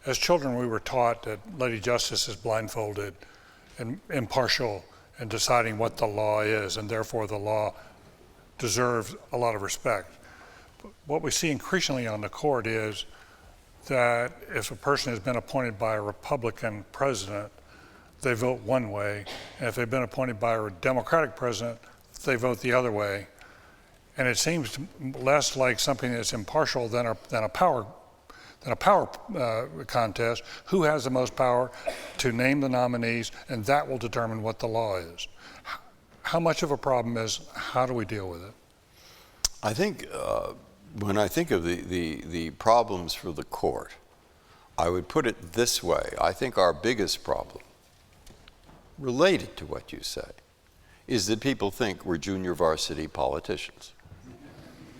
As children, we were taught that Lady Justice is blindfolded and impartial in deciding what the law is, and therefore the law deserves a lot of respect. What we see increasingly on the court is that if a person has been appointed by a Republican president, they vote one way, and if they've been appointed by a Democratic president, they vote the other way. And it seems less like something that's impartial than a power contest. Who has the most power to name the nominees, and that will determine what the law is. How much of a problem is, how do we deal with it? I think when I think of the problems for the court, I would put it this way. I think our biggest problem, related to what you say, is that people think we're junior varsity politicians.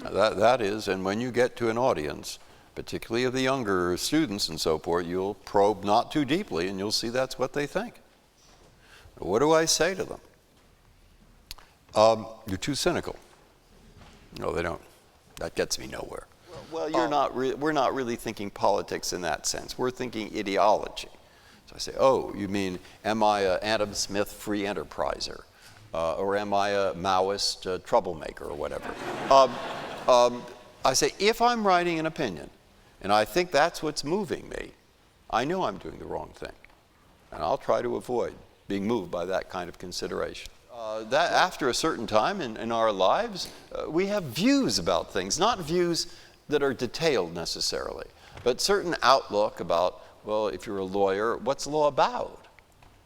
That is, and when you get to an audience, particularly of the younger students and so forth, you'll probe not too deeply and you'll see that's what they think. What do I say to them? You're too cynical. No, they don't. That gets me nowhere. Well, we're not really thinking politics in that sense. We're thinking ideology. So I say, oh, you mean, am I an Adam Smith free enterpriser? Or am I a Maoist troublemaker or whatever? I say, if I'm writing an opinion, and I think that's what's moving me, I know I'm doing the wrong thing. And I'll try to avoid being moved by that kind of consideration. That after a certain time in our lives, we have views about things, not views that are detailed necessarily, but certain outlook about, well, if you're a lawyer, what's the law about?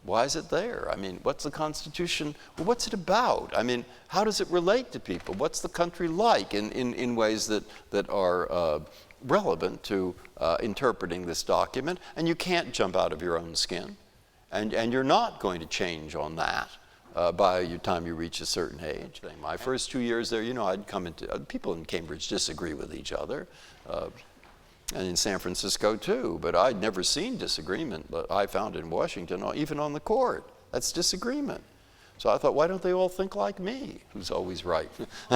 Why is it there? I mean, what's the Constitution? Well, what's it about? I mean, how does it relate to people? What's the country like in ways that are relevant to interpreting this document? And you can't jump out of your own skin. And you're not going to change on that by the time you reach a certain age. My first 2 years there, I'd come into, people in Cambridge disagree with each other. And in San Francisco too, but I'd never seen disagreement that I found in Washington, even on the court. That's disagreement. So I thought, why don't they all think like me, who's always right?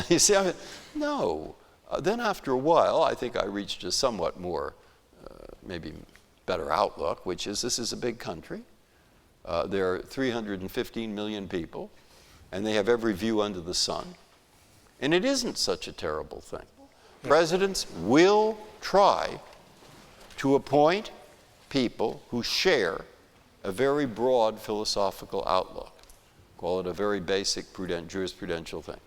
You see, no. Then after a while, I think I reached a somewhat more, maybe better outlook, which is this is a big country. There are 315 million people, and they have every view under the sun. And it isn't such a terrible thing. Presidents will try to appoint people who share a very broad philosophical outlook. Call it a very basic jurisprudential thing.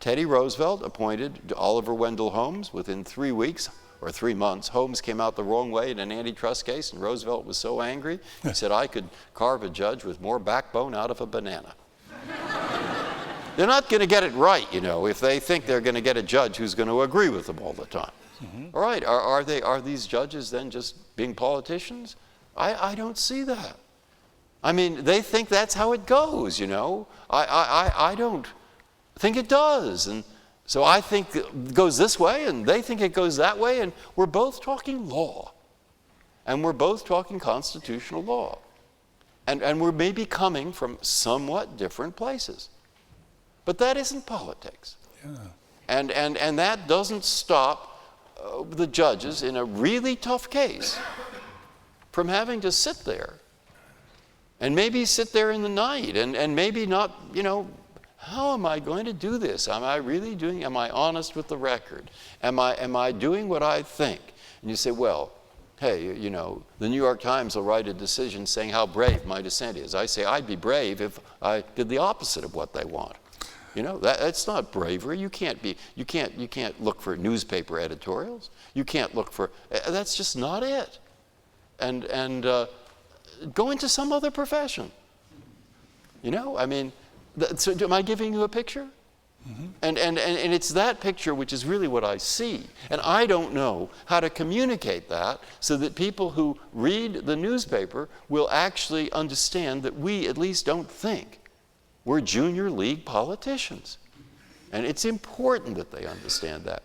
Teddy Roosevelt appointed Oliver Wendell Holmes. Within 3 weeks or 3 months, Holmes came out the wrong way in an antitrust case, and Roosevelt was so angry, he said, I could carve a judge with more backbone out of a banana. They're not going to get it right, if they think they're going to get a judge who's going to agree with them all the time. Mm-hmm. All right, are these judges then just being politicians? I don't see that. I mean, they think that's how it goes, I don't think it does. And so I think it goes this way, and they think it goes that way, and we're both talking law. And we're both talking constitutional law. And we're maybe coming from somewhat different places. But that isn't politics. Yeah. And that doesn't stop the judges in a really tough case from having to sit there and maybe sit there in the night and maybe not, how am I going to do this? Am I honest with the record? Am I doing what I think? And you say, well, hey, the New York Times will write a decision saying how brave my dissent is. I say, I'd be brave if I did the opposite of what they want. That's not bravery. You can't look for newspaper editorials. You can't look for, that's just not it. And go into some other profession. So am I giving you a picture? Mm-hmm. And it's that picture which is really what I see. And I don't know how to communicate that so that people who read the newspaper will actually understand that we at least don't think we're junior league politicians. And it's important that they understand that.